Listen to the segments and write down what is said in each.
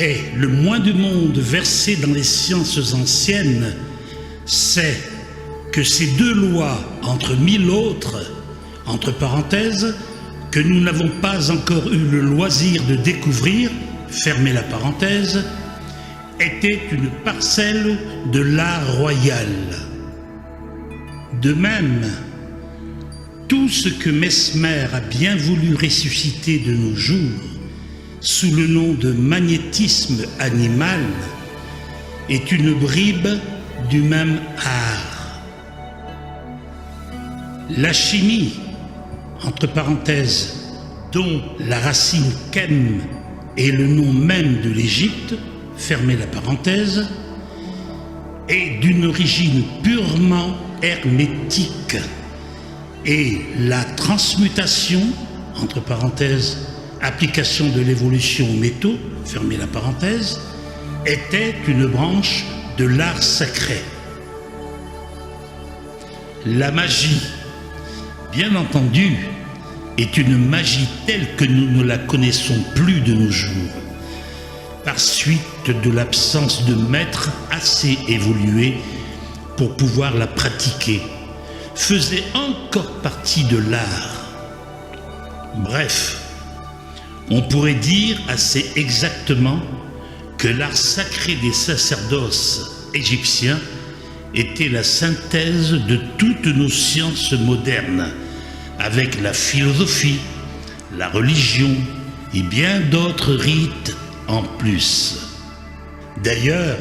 Et le moins du monde versé dans les sciences anciennes sait que ces deux lois, entre mille autres, entre parenthèses, que nous n'avons pas encore eu le loisir de découvrir, fermez la parenthèse, étaient une parcelle de l'art royal. De même, tout ce que Mesmer a bien voulu ressusciter de nos jours, sous le nom de magnétisme animal, est une bribe du même art. La chimie, entre parenthèses, dont la racine Chem est le nom même de l'Égypte, fermez la parenthèse, est d'une origine purement hermétique, et la transmutation, entre parenthèses, application de l'évolution aux métaux, fermez la parenthèse, était une branche de l'art sacré. La magie, bien entendu, est une magie telle que nous ne la connaissons plus de nos jours, par suite de l'absence de maîtres assez évolués pour pouvoir la pratiquer, faisait encore partie de l'art. Bref, on pourrait dire assez exactement que l'art sacré des sacerdoces égyptiens était la synthèse de toutes nos sciences modernes, avec la philosophie, la religion et bien d'autres rites en plus. D'ailleurs,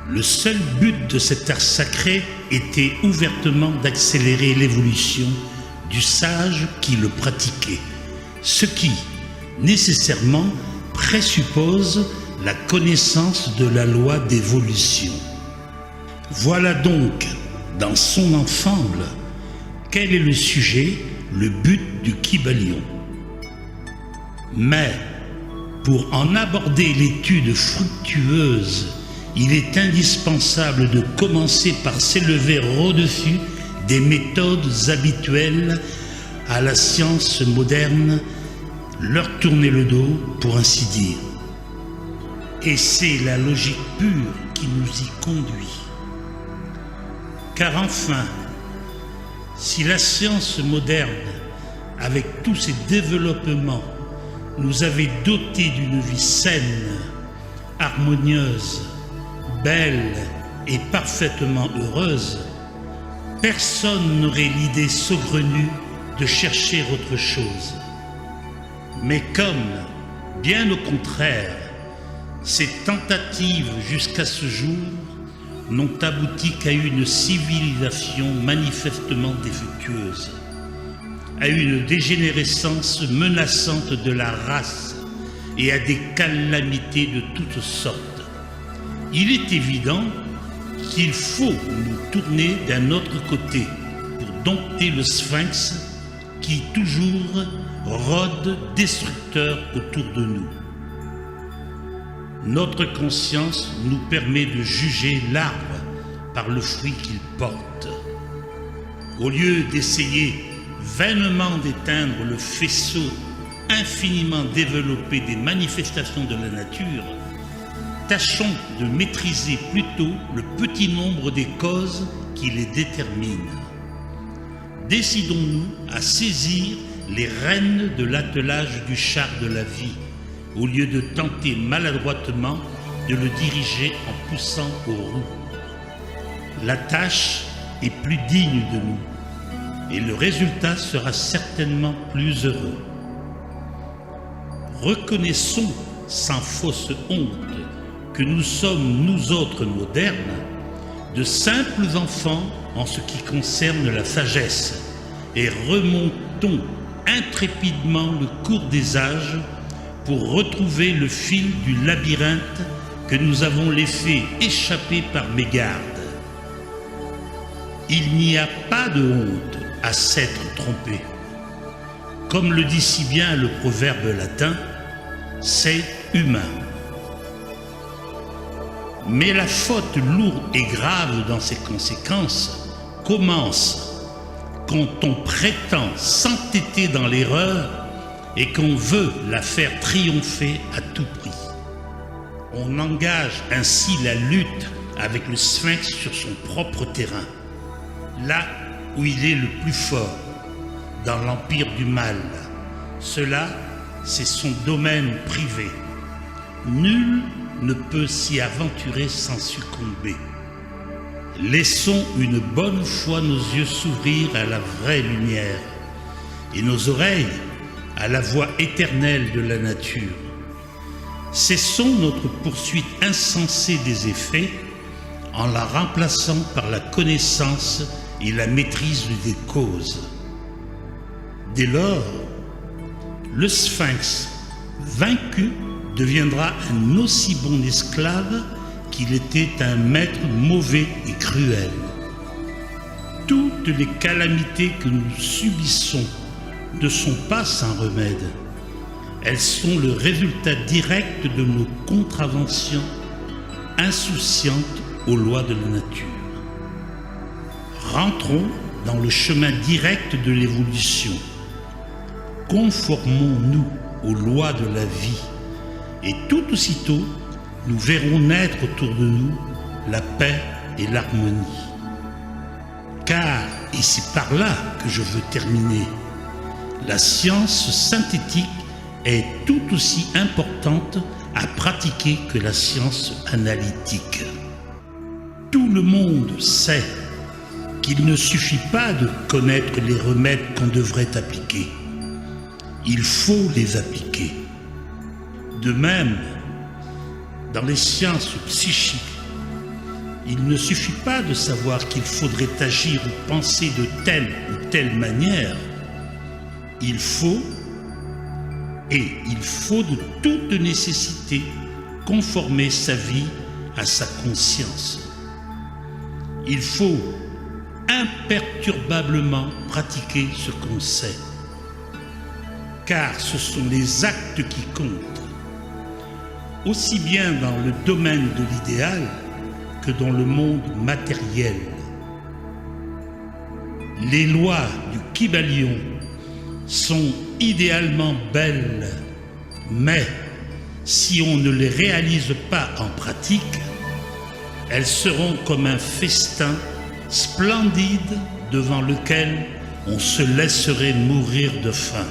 le seul but de cet art sacré était ouvertement d'accélérer l'évolution du sage qui le pratiquait, ce qui, nécessairement, présuppose la connaissance de la loi d'évolution. Voilà donc, dans son ensemble, quel est le sujet, le but du Kybalion. Mais, pour en aborder l'étude fructueuse, il est indispensable de commencer par s'élever au-dessus des méthodes habituelles à la science moderne, leur tourner le dos, pour ainsi dire. Et c'est la logique pure qui nous y conduit. Car enfin, si la science moderne, avec tous ses développements, nous avait doté d'une vie saine, harmonieuse, belle et parfaitement heureuse, personne n'aurait l'idée saugrenue de chercher autre chose. Mais comme, bien au contraire, ces tentatives jusqu'à ce jour n'ont abouti qu'à une civilisation manifestement défectueuse, à une dégénérescence menaçante de la race et à des calamités de toutes sortes, il est évident qu'il faut nous tourner d'un autre côté pour dompter le sphinx qui toujours rôde destructeur autour de nous. Notre conscience nous permet de juger l'arbre par le fruit qu'il porte. Au lieu d'essayer vainement d'éteindre le faisceau infiniment développé des manifestations de la nature, tâchons de maîtriser plutôt le petit nombre des causes qui les déterminent. Décidons-nous à saisir les rênes de l'attelage du char de la vie, au lieu de tenter maladroitement de le diriger en poussant aux roues. La tâche est plus digne de nous, et le résultat sera certainement plus heureux. Reconnaissons sans fausse honte que nous sommes, nous autres modernes, de simples enfants en ce qui concerne la sagesse, et remontons intrépidement le cours des âges pour retrouver le fil du labyrinthe que nous avons laissé échapper par mégarde. Il n'y a pas de honte à s'être trompé. Comme le dit si bien le proverbe latin, c'est humain. Mais la faute lourde et grave dans ses conséquences commence quand on prétend s'entêter dans l'erreur et qu'on veut la faire triompher à tout prix. On engage ainsi la lutte avec le sphinx sur son propre terrain, là où il est le plus fort, dans l'empire du mal. Cela, c'est son domaine privé. Nul ne peut s'y aventurer sans succomber. Laissons une bonne fois nos yeux s'ouvrir à la vraie lumière et nos oreilles à la voix éternelle de la nature. Cessons notre poursuite insensée des effets en la remplaçant par la connaissance et la maîtrise des causes. Dès lors, le sphinx vaincu deviendra un aussi bon esclave qu'il était un maître mauvais et cruel. Toutes les calamités que nous subissons ne sont pas sans remède. Elles sont le résultat direct de nos contraventions insouciantes aux lois de la nature. Rentrons dans le chemin direct de l'évolution. Conformons-nous aux lois de la vie et tout aussitôt, nous verrons naître autour de nous la paix et l'harmonie. Car, et c'est par là que je veux terminer, la science synthétique est tout aussi importante à pratiquer que la science analytique. Tout le monde sait qu'il ne suffit pas de connaître les remèdes qu'on devrait appliquer. Il faut les appliquer. De même, dans les sciences psychiques, il ne suffit pas de savoir qu'il faudrait agir ou penser de telle ou telle manière. Il faut de toute nécessité conformer sa vie à sa conscience. Il faut imperturbablement pratiquer ce qu'on sait, car ce sont les actes qui comptent, aussi bien dans le domaine de l'idéal que dans le monde matériel. Les lois du Kybalion sont idéalement belles, mais si on ne les réalise pas en pratique, elles seront comme un festin splendide devant lequel on se laisserait mourir de faim.